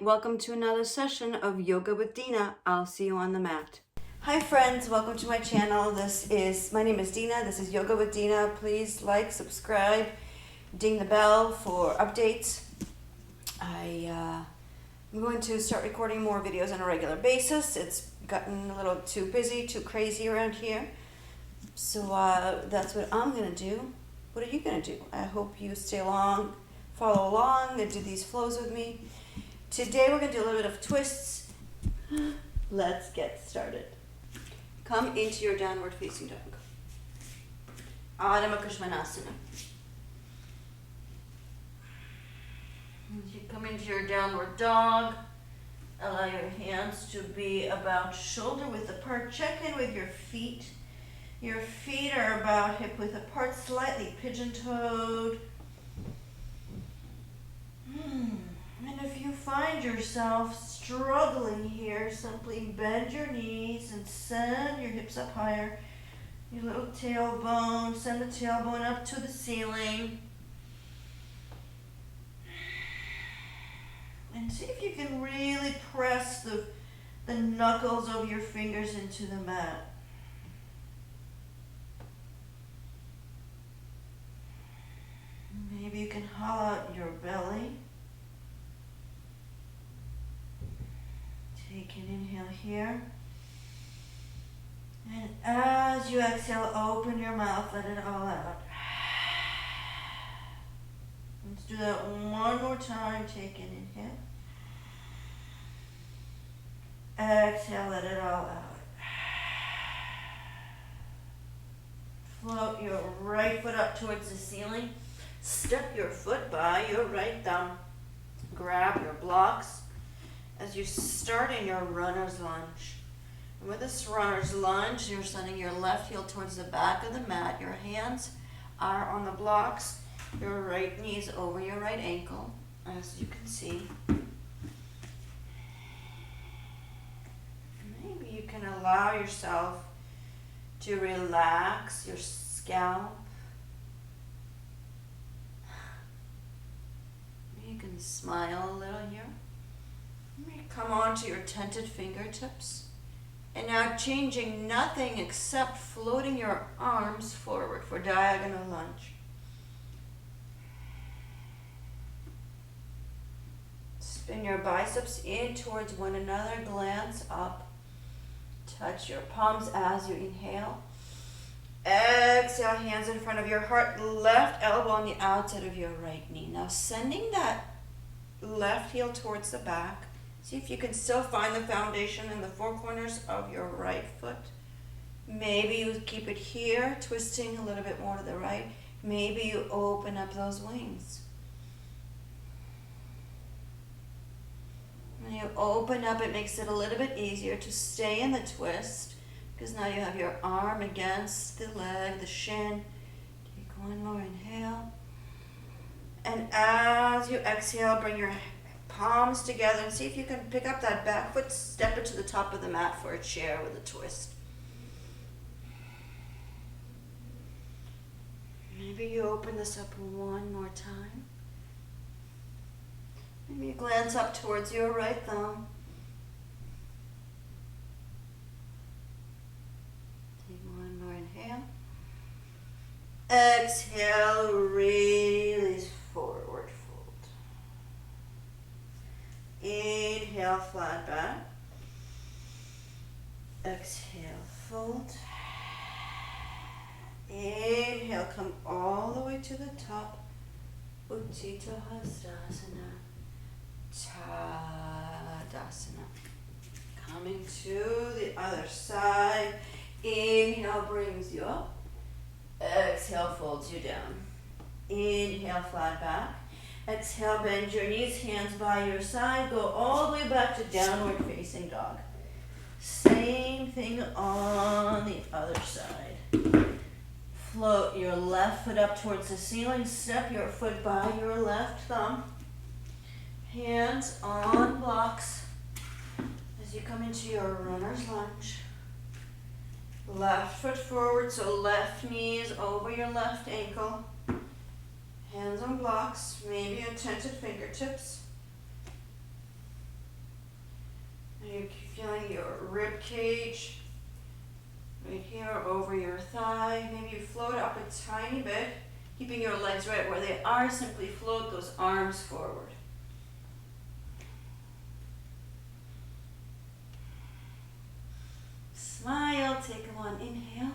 welcome to another session of Yoga with Deena. I'll see you on the mat. Hi friends, welcome to my channel. My name is Deena. This is Yoga with Deena. Please like, subscribe, ding the bell for updates. I'm going to start recording more videos on a regular basis. It's gotten a little too busy, too crazy around here. So that's what I'm going to do. What are you going to do? I hope you stay along, follow along, and do these flows with me. Today we're going to do a little bit of twists. Let's get started. Come into your downward facing dog. Adho Mukha Svanasana. As you come into your downward dog, allow your hands to be about shoulder width apart. Check in with your feet. Your feet are about hip width apart, slightly pigeon-toed. And if you find yourself struggling here, simply bend your knees and send your hips up higher. Your little tailbone, send the tailbone up to the ceiling. And see if you can really press the knuckles of your fingers into the mat. Maybe you can hollow out your belly. Take an inhale here. And as you exhale, open your mouth, let it all out. Let's do that one more time. Take an inhale. Exhale, let it all out. Float your right foot up towards the ceiling. Step your foot by your right thumb. Grab your blocks as you start in your runner's lunge. And with this runner's lunge, you're sending your left heel towards the back of the mat. Your hands are on the blocks. Your right knee is over your right ankle, as you can see. Maybe you can allow yourself to relax your scalp. You can smile a little here. Come on to your tented fingertips. And now changing nothing except floating your arms forward for diagonal lunge. Spin your biceps in towards one another. Glance up. Touch your palms as you inhale. Exhale, hands in front of your heart. Left elbow on the outside of your right knee. Now sending that left heel towards the back. See if you can still find the foundation in the four corners of your right foot. Maybe you keep it here, twisting a little bit more to the right. Maybe you open up those wings. When you open up, it makes it a little bit easier to stay in the twist, because now you have your arm against the leg, the shin. Take one more inhale. And as you exhale, bring your palms together and see if you can pick up that back foot, step it to the top of the mat for a chair with a twist. Maybe you open this up one more time. Maybe you glance up towards your right thumb. Take one more inhale. Exhale, release forward. Inhale, flat back. Exhale, fold. Inhale, come all the way to the top. Utthita Hastasana. Tadasana. Coming to the other side. Inhale brings you up. Exhale folds you down. Inhale, flat back. Exhale, bend your knees, hands by your side. Go all the way back to downward facing dog. Same thing on the other side. Float your left foot up towards the ceiling. Step your foot by your left thumb. Hands on blocks as you come into your runner's lunge. Left foot forward, so left knee is over your left ankle. Hands on blocks, maybe a tented fingertips. You're feeling your rib cage right here over your thigh. Maybe you float up a tiny bit, keeping your legs right where they are. Simply float those arms forward. Smile, take one inhale.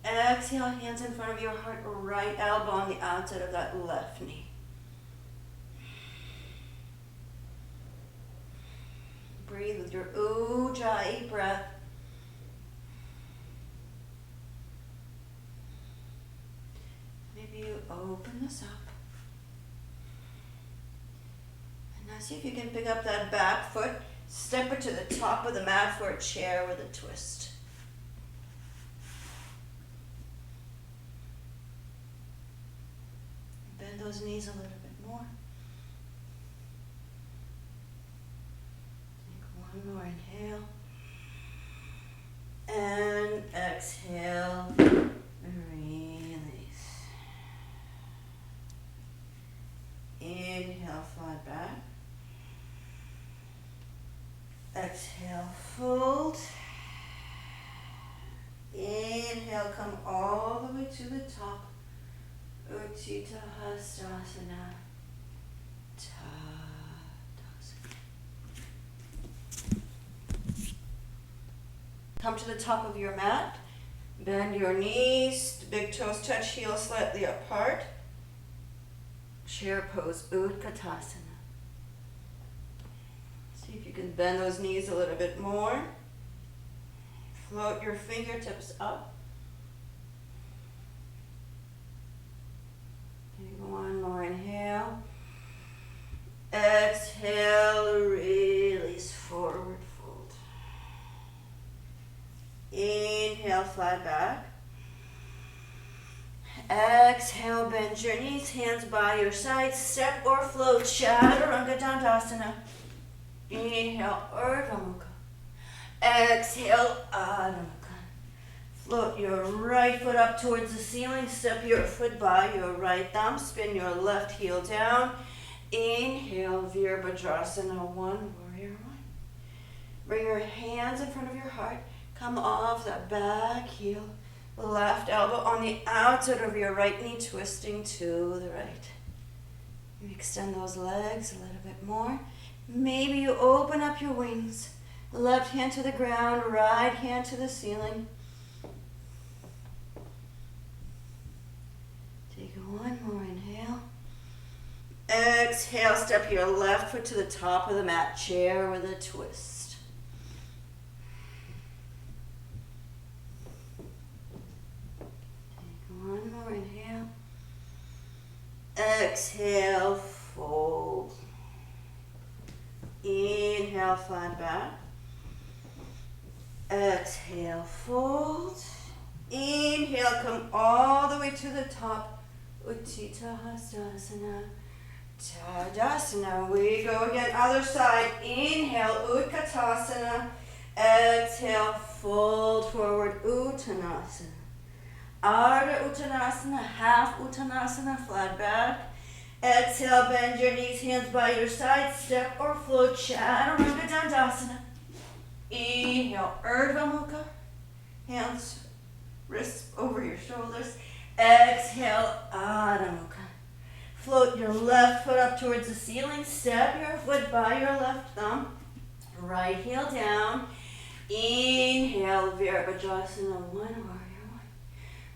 Exhale, hands in front of your heart, right elbow on the outside of that left knee. Breathe with your Ujjayi breath. Maybe you open this up. And now see if you can pick up that back foot, step it to the top of the mat for a chair with a twist. Bend those knees a little bit more. Take one more inhale. And exhale. Release. Inhale, flat back. Exhale, fold. Inhale, come all the way to the top. Utthita Hastasana. Tadasana. Come to the top of your mat. Bend your knees. Big toes touch, heels slightly apart. Chair pose, Utkatasana. See if you can bend those knees a little bit more. Float your fingertips up. One more inhale. Exhale, release, forward fold. Inhale, flat back. Exhale, bend your knees, hands by your sides, step or float, Chaturanga Dandasana. Inhale, Urdhva Mukha. Exhale, Adho Mukha. Float your right foot up towards the ceiling, step your foot by your right thumb, spin your left heel down. Inhale, Virabhadrasana, one, warrior one. Bring your hands in front of your heart, come off that back heel, left elbow on the outside of your right knee, twisting to the right. You extend those legs a little bit more. Maybe you open up your wings, left hand to the ground, right hand to the ceiling. Take one more inhale. Exhale, step your left foot to the top of the mat, chair with a twist. Take one more inhale. Exhale, fold. Inhale, flat back. Exhale, fold. Inhale, come all the way to the top. Utthita Hastasana. Tadasana. We go again, other side. Inhale, Utkatasana. Exhale, fold forward, Uttanasana. Ardha Uttanasana, half Uttanasana, flat back. Exhale, bend your knees, hands by your side, step or float, Chaturanga Dandasana. Inhale, Urdhva Mukha. Hands, wrists over your shoulders. Exhale, Adho Mukha. Float your left foot up towards the ceiling. Step your foot by your left thumb. Right heel down. Inhale, Virabhadrasana, one, warrior one.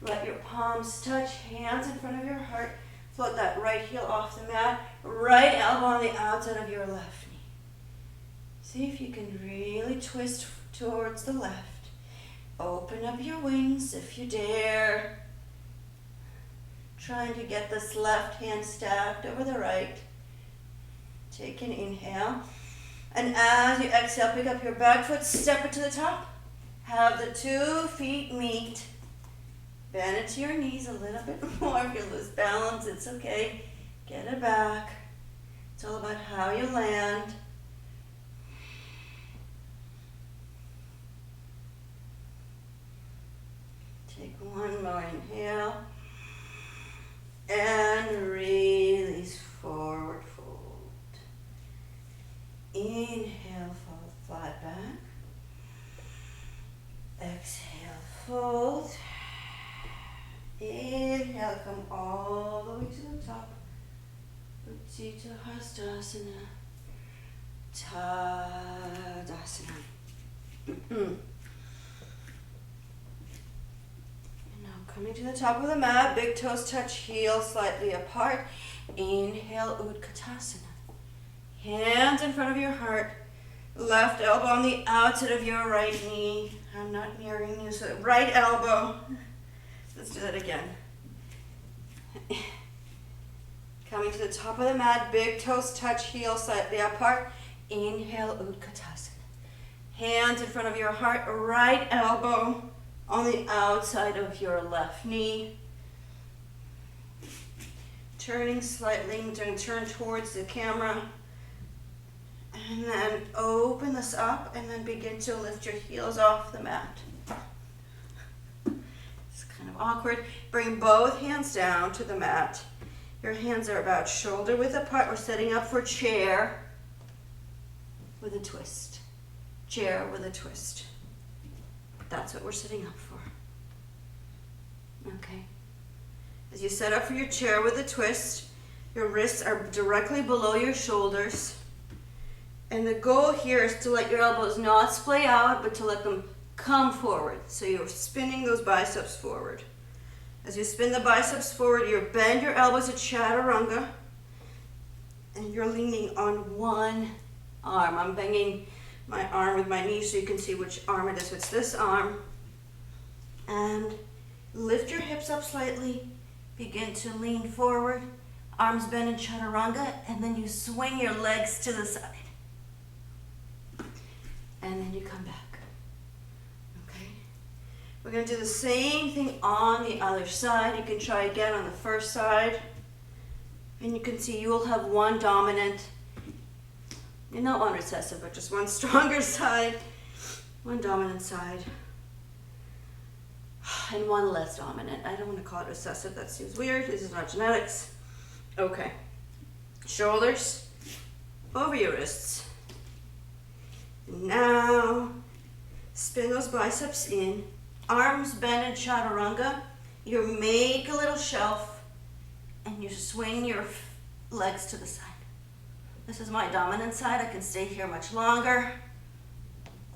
Let your palms touch, hands in front of your heart. Float that right heel off the mat. Right elbow on the outside of your left knee. See if you can really twist towards the left. Open up your wings if you dare. Trying to get this left hand stacked over the right. Take an inhale. And as you exhale, pick up your back foot, step it to the top. Have the 2 feet meet. Bend it to your knees a little bit more. If you lose balance, it's okay. Get it back. It's all about how you land. Take one more inhale. And release, forward fold. Inhale, fold, Sita Hastasana, Tadasana. And now coming to the top of the mat, big toes touch, heels slightly apart. Inhale, Utkatasana. Hands in front of your heart, left elbow on the outside of your right knee. I'm not nearing you, so right elbow. Let's do that again. Coming to the top of the mat, big toes touch, heels slightly apart. Inhale, Utkatasana. Hands in front of your heart, right elbow on the outside of your left knee. Turning slightly, turn towards the camera. And then open this up and then begin to lift your heels off the mat. It's kind of awkward. Bring both hands down to the mat. Your hands are about shoulder width apart. We're setting up for chair with a twist. Chair with a twist. That's what we're setting up for. Okay. As you set up for your chair with a twist, your wrists are directly below your shoulders. And the goal here is to let your elbows not splay out, but to let them come forward. So you're spinning those biceps forward. As you spin the biceps forward, you bend your elbows at chaturanga, and you're leaning on one arm. I'm banging my arm with my knee so you can see which arm it is. So it's this arm. And lift your hips up slightly. Begin to lean forward. Arms bend in chaturanga, and then you swing your legs to the side. And then you come back. Okay? We're going to do the same thing on the other side. You can try again on the first side. And you can see you will have one dominant, and not one recessive, but just one stronger side, one dominant side, and one less dominant. I don't want to call it recessive. That seems weird. This is not genetics. Okay. Shoulders over your wrists. Now, spin those biceps in. Arms bend in chaturanga. You make a little shelf, and you swing your legs to the side. This is my dominant side. I can stay here much longer.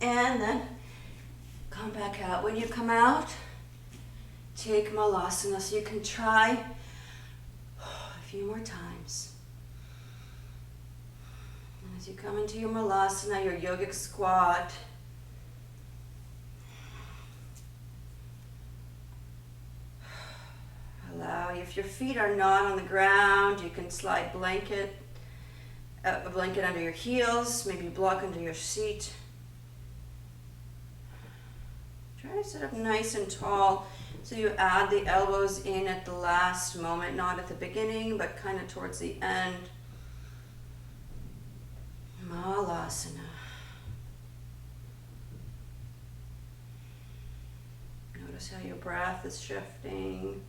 And then come back out. When you come out, take malasana. So you can try a few more times. As you come into your malasana, your yogic squat, allow, if your feet are not on the ground, you can slide a blanket under your heels, maybe block under your seat. Try to sit up nice and tall so you add the elbows in at the last moment, not at the beginning, but kind of towards the end. Malasana. Notice how your breath is shifting.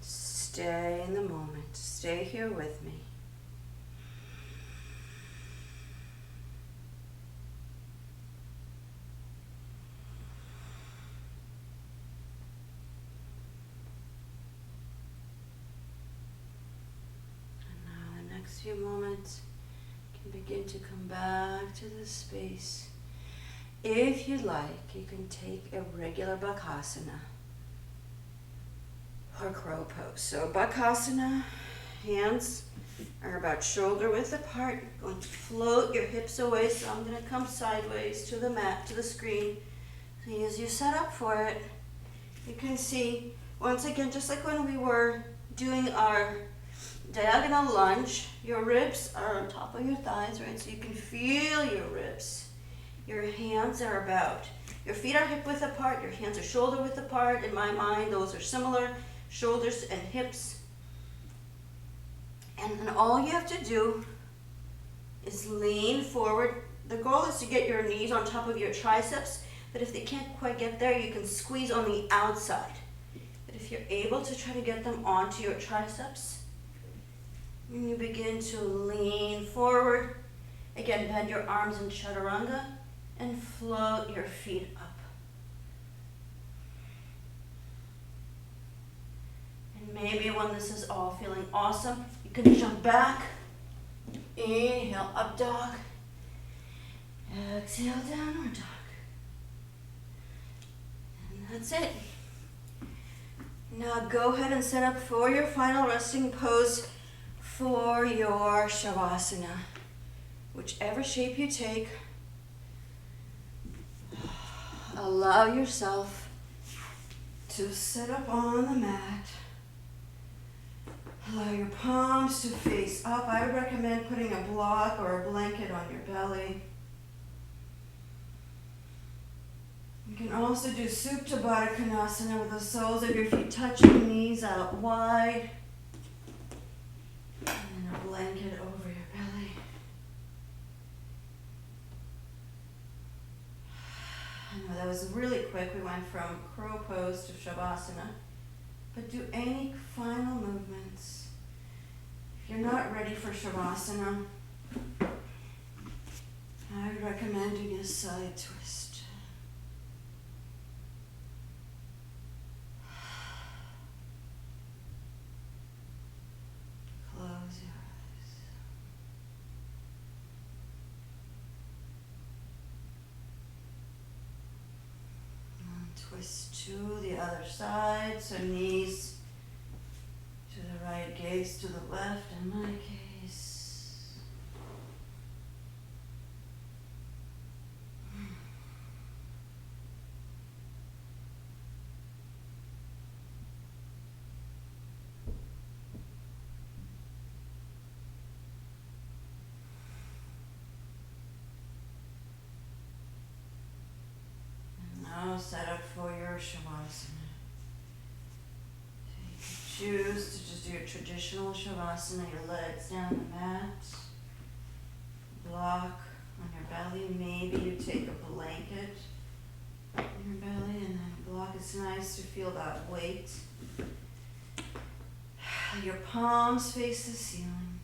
Stay in the moment. Stay here with me. Few moments, you can begin to come back to this space. If you like, you can take a regular Bakasana or crow pose. So Bakasana, hands are about shoulder width apart. You're going to float your hips away, so I'm going to come sideways to the mat, to the screen. So as you set up for it, you can see, once again, just like when we were doing our diagonal lunge, your ribs are on top of your thighs, right? So you can feel your ribs. Your hands are about, your feet are hip width apart, your hands are shoulder width apart. In my mind, those are similar, shoulders and hips. And then all you have to do is lean forward. The goal is to get your knees on top of your triceps, but if they can't quite get there, you can squeeze on the outside. But if you're able to try to get them onto your triceps, and you begin to lean forward. Again, bend your arms in chaturanga and float your feet up. Maybe when this is all feeling awesome, you can jump back. Inhale, up dog. Exhale, downward dog. And that's it. Now go ahead and set up for your final resting pose for your Shavasana. Whichever shape you take, allow yourself to sit up on the mat. Allow your palms to face up. I would recommend putting a block or a blanket on your belly. You can also do Supta Baddha Konasana with the soles of your feet touching, knees out wide. And a blanket over your belly. I know that was really quick. We went from crow pose to Shavasana. But do any final movements. If you're not ready for Shavasana, I would recommend doing a side twist. Close your eyes. And twist to the other side, so knees to the right, gaze to the left in my case. And now set up for your Shavasana. Choose to just do your traditional Shavasana, your legs down the mat, block on your belly. Maybe you take a blanket on your belly and then block. It's nice to feel that weight. Your palms face the ceiling.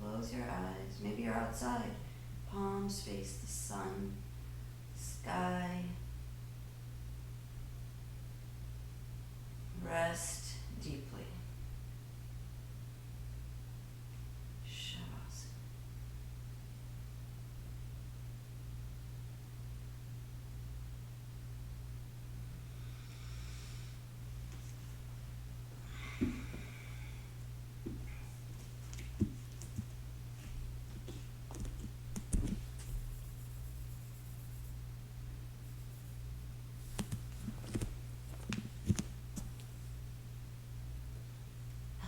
Close your eyes. Maybe you're outside. Palms face the sun, sky. Rest deeply. Shavasana.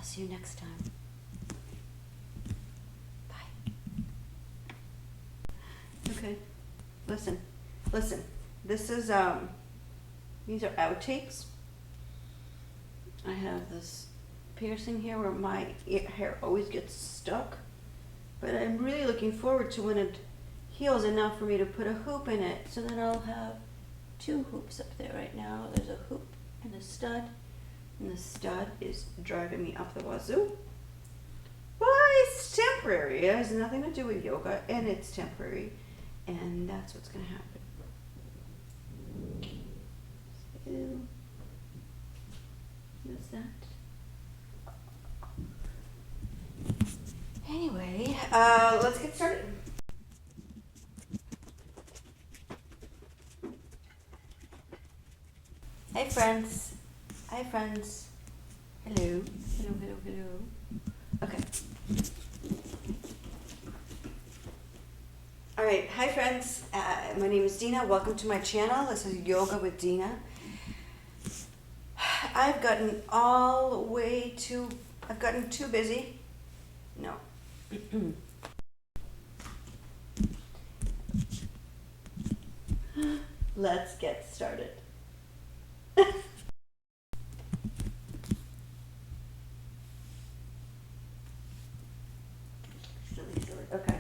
See you next time. Bye. Okay, listen. This is, these are outtakes. I have this piercing here where my hair always gets stuck. But I'm really looking forward to when it heals enough for me to put a hoop in it. So then I'll have 2 hoops up there right now. There's a hoop and a stud. And the stud is driving me up the wazoo. But it's temporary. It has nothing to do with yoga, and it's temporary. And that's what's going to happen. So, what's that? Anyway, let's get started. Hey friends. Hi friends. Hello. Hello. Okay. Alright, hi friends. My name is Deena. Welcome to my channel. This is Yoga with Deena. I've gotten too busy. No. Let's get started. Okay.